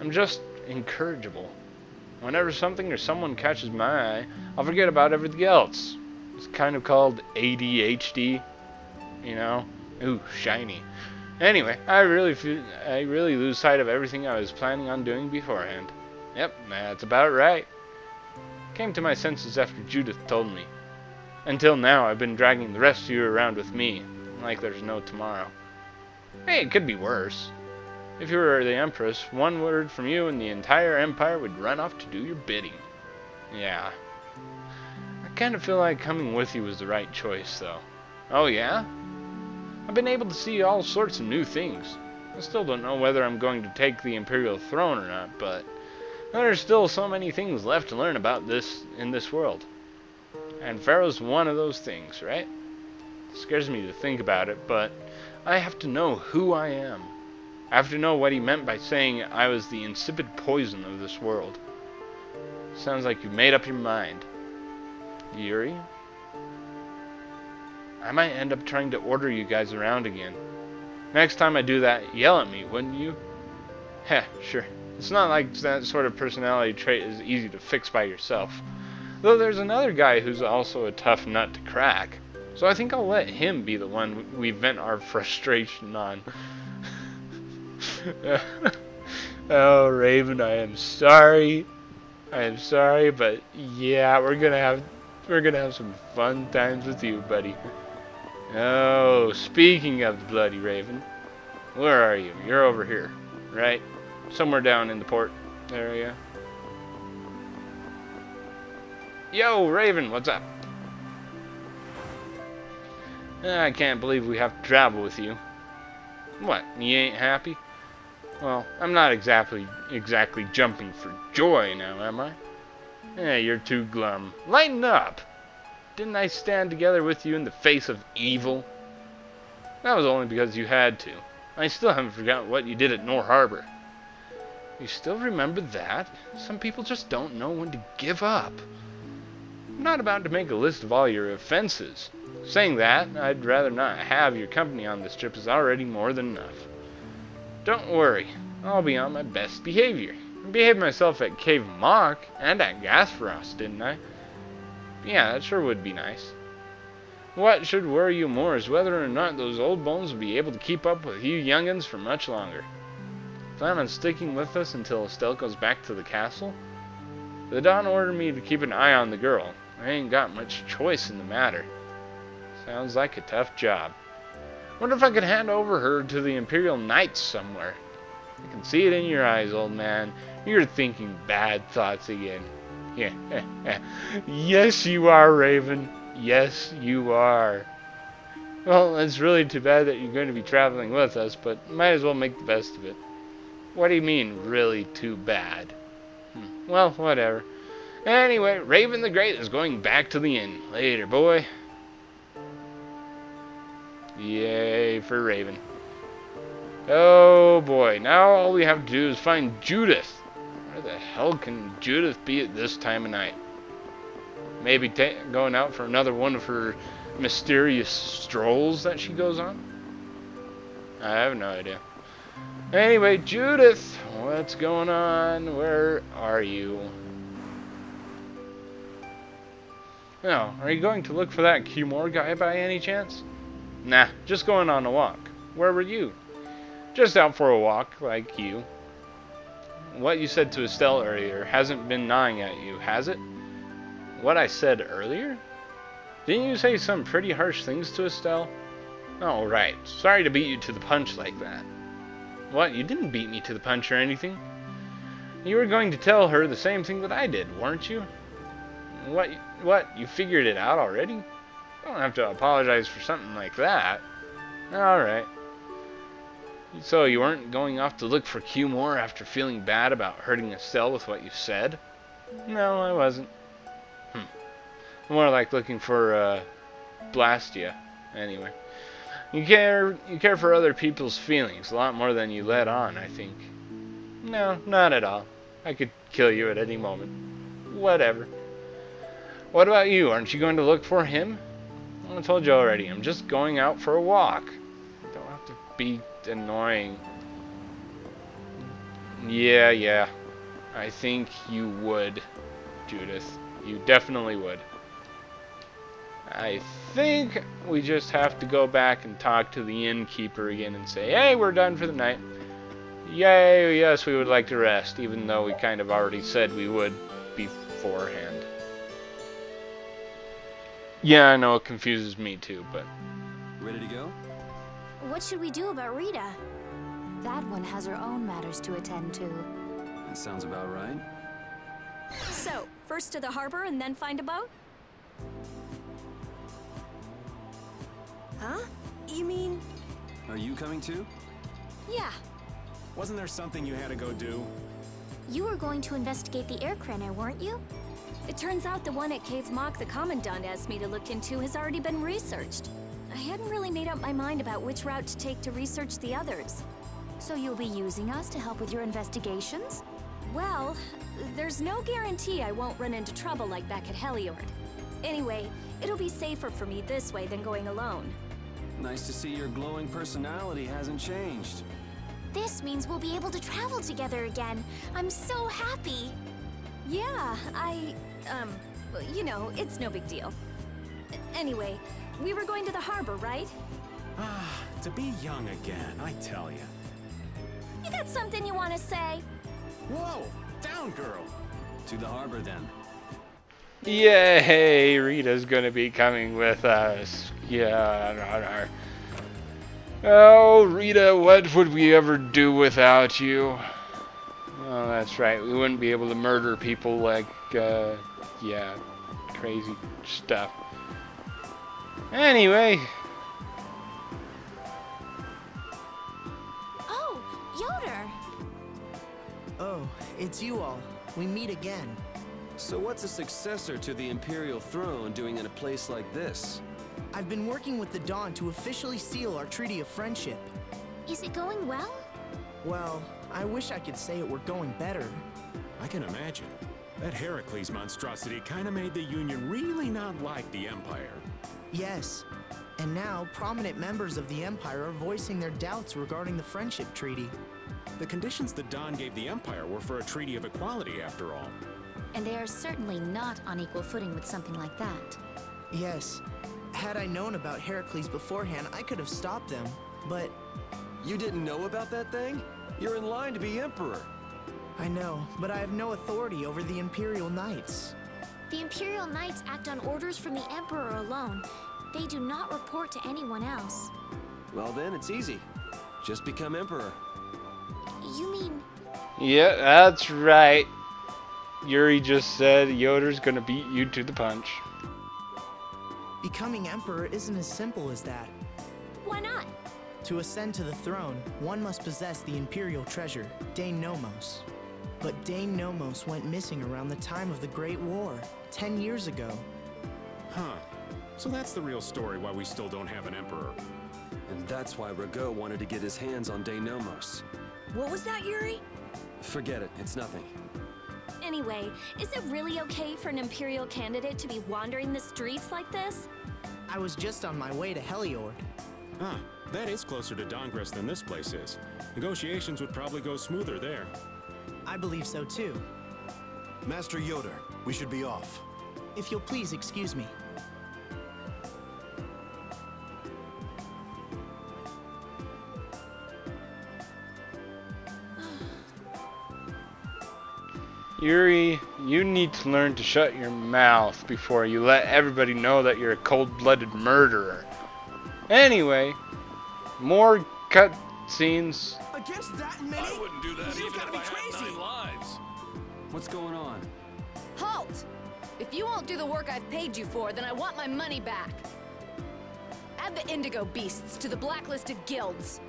I'm just incorrigible. Whenever something or someone catches my eye, I'll forget about everything else. It's kind of called ADHD, you know? Ooh, shiny. Anyway, I really lose sight of everything I was planning on doing beforehand. Yep, that's about right. Came to my senses after Judith told me. Until now, I've been dragging the rest of you around with me, like there's no tomorrow. Hey, it could be worse. If you were the Empress, one word from you and the entire Empire would run off to do your bidding. Yeah. I kind of feel like coming with you was the right choice, though. Oh, yeah? I've been able to see all sorts of new things. I still don't know whether I'm going to take the Imperial throne or not, but there's still so many things left to learn about this in this world. And Pharaoh's one of those things, right? It scares me to think about it, but I have to know who I am. I have to know what he meant by saying I was the insipid poison of this world. Sounds like you've made up your mind. Yuri? I might end up trying to order you guys around again. Next time I do that, yell at me, wouldn't you? Heh, sure. It's not like that sort of personality trait is easy to fix by yourself. Though there's another guy who's also a tough nut to crack. So I think I'll let him be the one we vent our frustration on. Oh, Raven, I am sorry. I am sorry, but yeah, we're gonna have some fun times with you, buddy. Oh, speaking of the bloody Raven, where are you? You're over here, right? Somewhere down in the port area. Yo, Raven, what's up? I can't believe we have to travel with you. What, you ain't happy? Well, I'm not exactly jumping for joy now, am I? You're too glum. Lighten up! Didn't I stand together with you in the face of evil? That was only because you had to. I still haven't forgotten what you did at Nor Harbor. You still remember that? Some people just don't know when to give up. I'm not about to make a list of all your offenses. Saying that, I'd rather not have your company on this trip is already more than enough. Don't worry, I'll be on my best behavior. I behaved myself at Cave Mock and at Gasfrost, didn't I? Yeah, that sure would be nice. What should worry you more is whether or not those old bones will be able to keep up with you youngins for much longer. Plan on sticking with us until Estelle goes back to the castle? The Don ordered me to keep an eye on the girl. I ain't got much choice in the matter. Sounds like a tough job. Wonder if I could hand over her to the Imperial Knights somewhere. I can see it in your eyes, old man. You're thinking bad thoughts again. Yeah. Yes, you are, Raven. Yes, you are. Well, it's really too bad that you're going to be traveling with us, but might as well make the best of it. What do you mean, really too bad? Well, whatever. Anyway, Raven the Great is going back to the inn. Later, boy. Yay for Raven. Oh boy, now all we have to do is find Judith. Where the hell can Judith be at this time of night? Maybe going out for another one of her mysterious strolls that she goes on? I have no idea. Anyway, Judith, what's going on? Where are you? Oh, are you going to look for that Cumore guy by any chance? Nah, just going on a walk. Where were you? Just out for a walk, like you. What you said to Estelle earlier hasn't been gnawing at you, has it? What I said earlier? Didn't you say some pretty harsh things to Estelle? Oh, right. Sorry to beat you to the punch like that. What? You didn't beat me to the punch or anything. You were going to tell her the same thing that I did, weren't you? What? You figured it out already? You don't have to apologize for something like that. Alright. So you weren't going off to look for Cumore after feeling bad about hurting Estelle with what you said? No, I wasn't. More like looking for Blastia. Anyway. You care for other people's feelings a lot more than you let on, I think. No, not at all. I could kill you at any moment. Whatever. What about you? Aren't you going to look for him? Well, I told you already. I'm just going out for a walk. Don't have to be annoying. Yeah. I think you would, Judith. You definitely would. I think we just have to go back and talk to the innkeeper again and say, hey, we're done for the night. Yay, yes, we would like to rest, even though we kind of already said we would beforehand. Yeah, I know it confuses me too, but... Ready to go? What should we do about Rita? That one has her own matters to attend to. That sounds about right. So, first to the harbor and then find a boat? Huh? You mean... Are you coming too? Yeah. Wasn't there something you had to go do? You were going to investigate the air craner, weren't you? It turns out the one at Cave Mock the Commandant asked me to look into has already been researched. I hadn't really made up my mind about which route to take to research the others. So you'll be using us to help with your investigations? Well, there's no guarantee I won't run into trouble like back at Heliord. Anyway, it'll be safer for me this way than going alone. Nice to see your glowing personality hasn't changed. This means we'll be able to travel together again. I'm so happy. Yeah, well, you know, it's no big deal. Anyway, we were going to the harbor, right? Ah, to be young again, I tell ya. You got something you want to say? Whoa, down, girl. To the harbor then. Yay, Rita's gonna be coming with us. Yeah. Oh, Rita, what would we ever do without you? Oh, that's right. We wouldn't be able to murder people like, yeah, crazy stuff. Anyway. Oh, Yoder! Oh, it's you all. We meet again. So what's a successor to the Imperial throne doing in a place like this? I've been working with the Dawn to officially seal our Treaty of Friendship. Is it going well? Well, I wish I could say it were going better. I can imagine. That Heracles monstrosity kinda made the Union really not like the Empire. Yes. And now, prominent members of the Empire are voicing their doubts regarding the Friendship Treaty. The conditions the Dawn gave the Empire were for a treaty of equality, after all. And they are certainly not on equal footing with something like that. Yes. Had I known about Heracles beforehand, I could have stopped them, but... You didn't know about that thing? You're in line to be Emperor. I know, but I have no authority over the Imperial Knights. The Imperial Knights act on orders from the Emperor alone. They do not report to anyone else. Well then, it's easy. Just become Emperor. You mean... Yeah, that's right. Yuri just said Yoder's gonna beat you to the punch. Becoming Emperor isn't as simple as that. Why not? To ascend to the throne, one must possess the Imperial treasure, Dane Nomos. But Dane Nomos went missing around the time of the Great War, 10 years ago. Huh. So that's the real story why we still don't have an Emperor. And that's why Rago wanted to get his hands on Nomos. What was that, Yuri? Forget it, it's nothing. Anyway, is it really okay for an Imperial candidate to be wandering the streets like this? I was just on my way to Heliord. Ah, that is closer to Dongress than this place is. Negotiations would probably go smoother there. I believe so too. Master Yoder, we should be off. If you'll please excuse me. Yuri, you need to learn to shut your mouth before you let everybody know that you're a cold-blooded murderer. Anyway, more cutscenes. Against that many? I wouldn't do that even if I had 9 lives. What's going on? Halt! If you won't do the work I've paid you for, then I want my money back. Add the Indigo Beasts to the blacklisted guilds.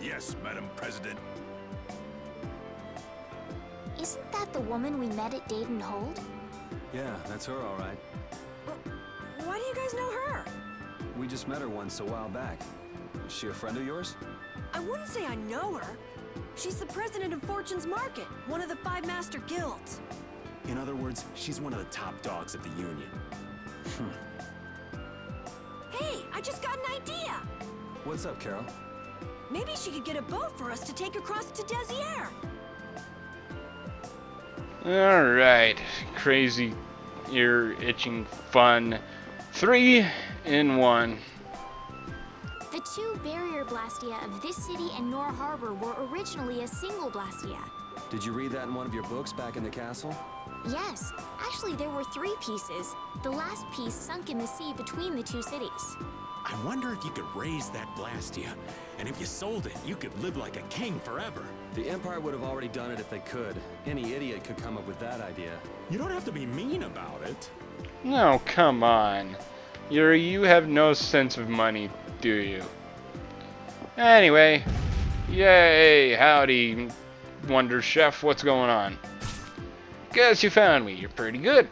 Yes, Madam President. Isn't that the woman we met at Dayton Hold? Yeah, that's her all right. Why do you guys know her? We just met her once a while back. Is she a friend of yours? I wouldn't say I know her. She's the president of Fortune's Market, one of the 5 master guilds. In other words, she's one of the top dogs at the Union. Hey, I just got an idea! What's up, Carol? Maybe she could get a boat for us to take across to Desier. Alright. Crazy, ear-itching fun. 3 in 1. The two barrier blastia of this city and Nor Harbor were originally a single blastia. Did you read that in one of your books back in the castle? Yes, actually there were 3 pieces. The last piece sunk in the sea between the two cities. I wonder if you could raise that Blastia, and if you sold it, you could live like a king forever. The Empire would have already done it if they could. Any idiot could come up with that idea. You don't have to be mean about it. No, come on. You have no sense of money, do you? Anyway, yay, howdy, Wonder Chef, what's going on? Guess you found me, you're pretty good.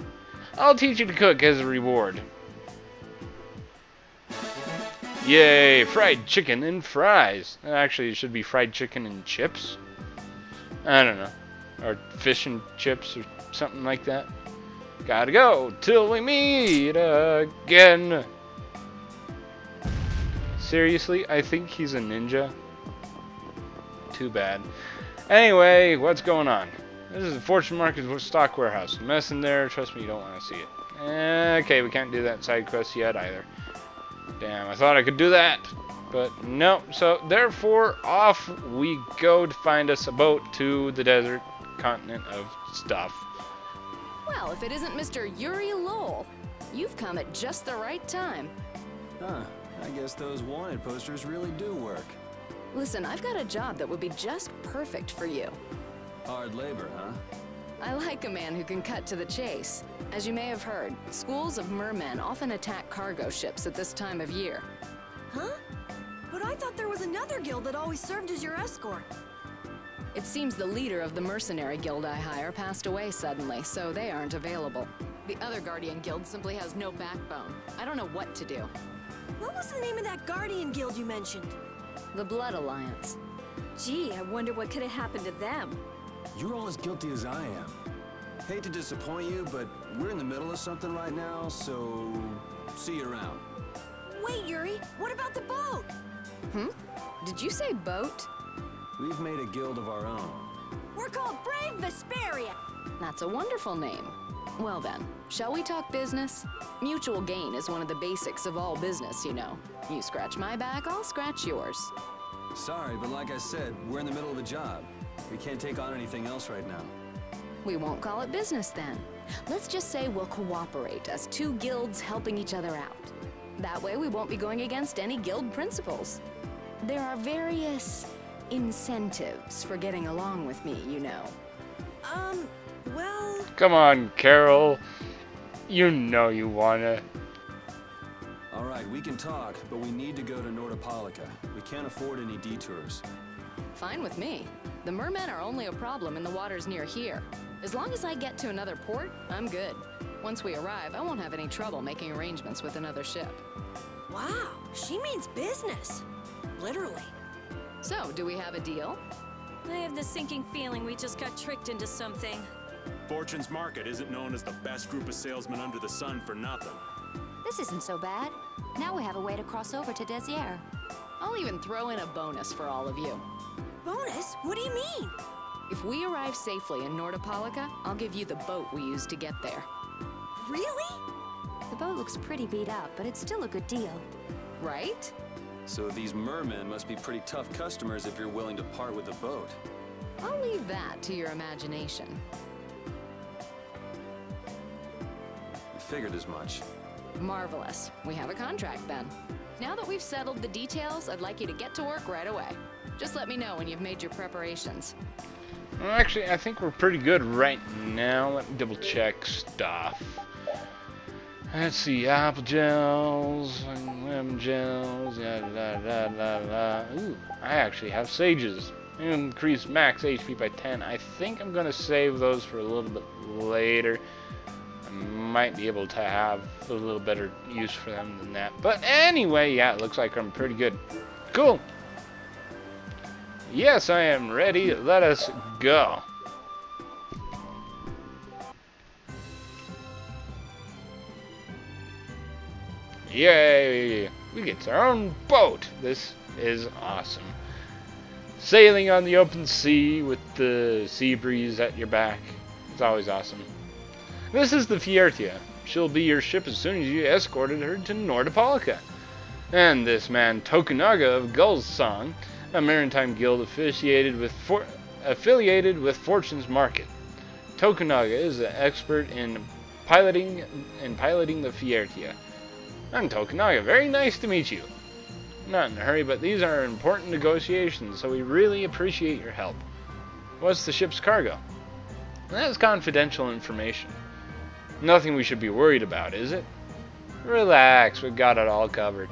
I'll teach you to cook as a reward. Yay, fried chicken and fries. Actually, it should be fried chicken and chips. I don't know. Or fish and chips or something like that. Gotta go till we meet again. Seriously, I think he's a ninja. Too bad. Anyway, what's going on? This is the Fortune Market stock warehouse. Mess in there. Trust me, you don't want to see it. Okay, we can't do that side quest yet either. Damn, I thought I could do that. But no. So, therefore, off we go to find us a boat to the desert continent of stuff. Well, if it isn't Mr. Yuri Lowell, you've come at just the right time. Huh. I guess those wanted posters really do work. Listen, I've got a job that would be just perfect for you. Hard labor, huh? I like a man who can cut to the chase. As you may have heard, schools of mermen often attack cargo ships at this time of year. Huh? But I thought there was another guild that always served as your escort. It seems the leader of the mercenary guild I hire passed away suddenly, so they aren't available. The other Guardian guild simply has no backbone. I don't know what to do. What was the name of that Guardian guild you mentioned? The Blood Alliance. Gee, I wonder what could have happened to them. You're all as guilty as I am. Hate to disappoint you, but we're in the middle of something right now, so see you around. Wait, Yuri, what about the boat? Did you say boat? We've made a guild of our own. We're called Brave Vesperia. That's a wonderful name. Well then, shall we talk business? Mutual gain is one of the basics of all business, you know. You scratch my back, I'll scratch yours. Sorry, but like I said, we're in the middle of a job. We can't take on anything else right now. We won't call it business then. Let's just say we'll cooperate as two guilds helping each other out. That way we won't be going against any guild principles. There are various incentives for getting along with me, you know. Well... Come on, Carol. You know you wanna. Alright, we can talk, but we need to go to Nordapolica. We can't afford any detours. Fine with me. The mermen are only a problem in the waters near here. As long as I get to another port, I'm good. Once we arrive, I won't have any trouble making arrangements with another ship. Wow, she means business. Literally. So, do we have a deal? I have the sinking feeling we just got tricked into something. Fortune's Market isn't known as the best group of salesmen under the sun for nothing. This isn't so bad. Now we have a way to cross over to Desier. I'll even throw in a bonus for all of you. Bonus? What do you mean? If we arrive safely in Nordapolica, I'll give you the boat we used to get there. Really? The boat looks pretty beat up, but it's still a good deal. Right? So these mermen must be pretty tough customers if you're willing to part with the boat. I'll leave that to your imagination. I figured as much. Marvelous. We have a contract then. Now that we've settled the details, I'd like you to get to work right away. Just let me know when you've made your preparations. Well, actually, I think we're pretty good right now. Let me double check stuff. Let's see, apple gels, lemon gels, Ooh, I actually have sages. Increase max HP by 10. I think I'm gonna save those for a little bit later. I might be able to have a little better use for them than that. But anyway, yeah, it looks like I'm pretty good. Cool. Yes, I am ready. Let us go. Yay! We get our own boat. This is awesome. Sailing on the open sea with the sea breeze at your back. It's always awesome. This is the Fiertia. She'll be your ship as soon as you escorted her to Nordapolica. And this man Tokunaga of Gull's Song, a maritime guild affiliated with Fortune's Market. Tokunaga is an expert in piloting the Fiertia. I'm Tokunaga. Very nice to meet you. Not in a hurry, but these are important negotiations, so we really appreciate your help. What's the ship's cargo? That's confidential information. Nothing we should be worried about, is it? Relax, we've got it all covered.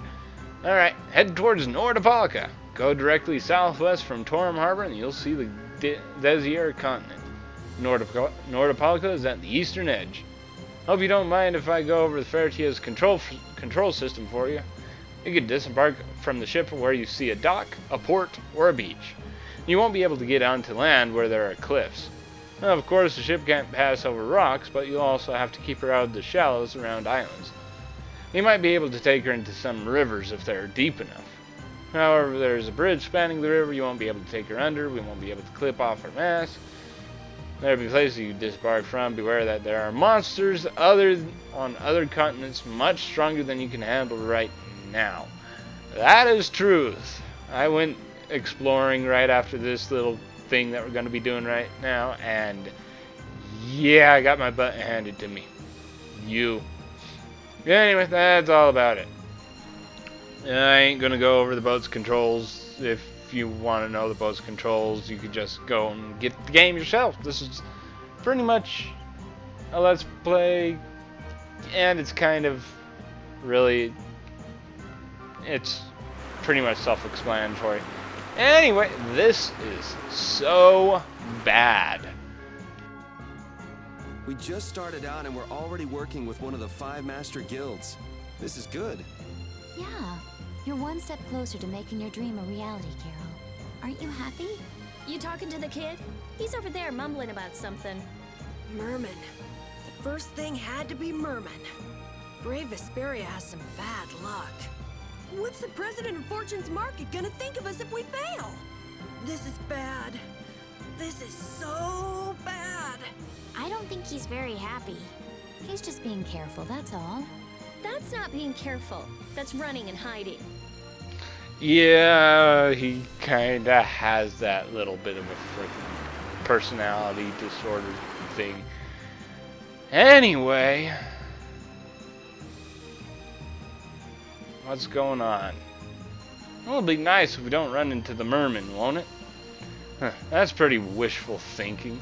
Alright, head towards Nordapolica. Go directly southwest from Torum Harbor and you'll see the Desier continent. Nordapolica is at the eastern edge. Hope you don't mind if I go over the Fiertia's control system for you. You can disembark from the ship where you see a dock, a port, or a beach. You won't be able to get onto land where there are cliffs. Now, of course, the ship can't pass over rocks, but you'll also have to keep her out of the shallows around islands. You might be able to take her into some rivers if they're deep enough. However, there's a bridge spanning the river, you won't be able to take her under, we won't be able to clip off her mast. There'll be places you disembark from. Beware that there are monsters on other continents much stronger than you can handle right now. That is truth. I went exploring right after this little thing that we're going to be doing right now, and yeah, I got my butt handed to me. Anyway, that's all about it. I ain't gonna go over the boat's controls. If you want to know the boat's controls, you could just go and get the game yourself. This is pretty much a let's play, and it's kind of really, it's pretty much self-explanatory. Anyway, this is so bad. We just started out and we're already working with one of the 5 master guilds. This is good. Yeah, you're one step closer to making your dream a reality, Carol. Aren't you happy? You talking to the kid? He's over there mumbling about something. Merman. The first thing had to be Merman. Brave Vesperia has some bad luck. What's the president of Fortune's Market gonna think of us if we fail? This is bad. This is so bad. I don't think he's very happy. He's just being careful, that's all. That's not being careful. That's running and hiding. Yeah, he kinda has that little bit of a freaking personality disorder thing. Anyway, what's going on? It'll be nice if we don't run into the merman, won't it? Huh, that's pretty wishful thinking.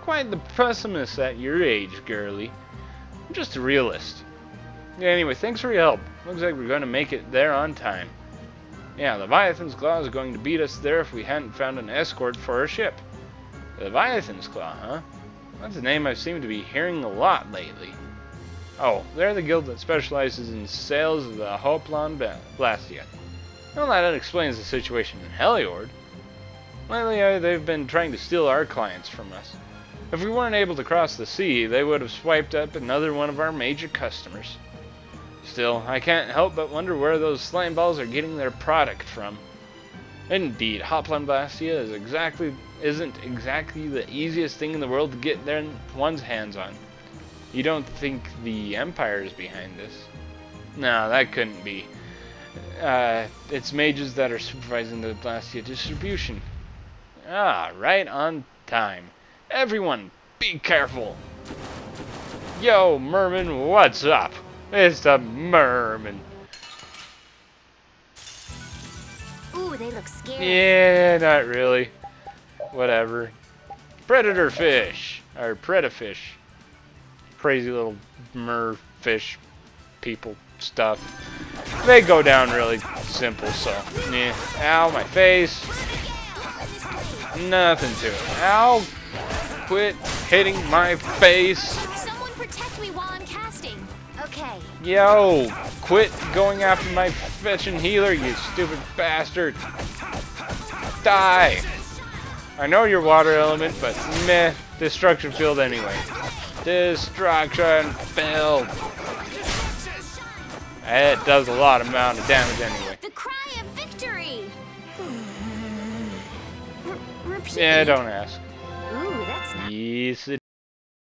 Quite the pessimist at your age, girlie. I'm just a realist. Anyway, thanks for your help. Looks like we're going to make it there on time. Yeah, Leviathan's Claw is going to beat us there if we hadn't found an escort for our ship. Leviathan's Claw, huh? That's a name I seem to be hearing a lot lately. Oh, they're the guild that specializes in sales of the Hoplon Blastia. Well, that explains the situation in Heliord. Lately, they've been trying to steal our clients from us. If we weren't able to cross the sea, they would have swiped up another one of our major customers. Still, I can't help but wonder where those slime balls are getting their product from. Indeed, Hoplon Blastia isn't exactly the easiest thing in the world to get one's hands on. You don't think the Empire is behind this? No, that couldn't be. It's mages that are supervising the Blastia distribution. Ah, right on time. Everyone, be careful. Yo, Merman, what's up? It's the Merman. Ooh, they look scary. Yeah, not really. Whatever. Predator fish. Or predafish. Crazy little merfish people stuff. They go down really simple, so. Yeah. Ow, my face. Nothing to it. Ow. Quit hitting my face. Someone protect me while I'm casting. Okay. Yo, quit going after my fetching healer, you stupid bastard. Die. I know you're water element, but meh. Destruction field anyway. Destruction field. It does a lot amount of damage anyway. The cry of victory. Repeat. Yeah, don't ask.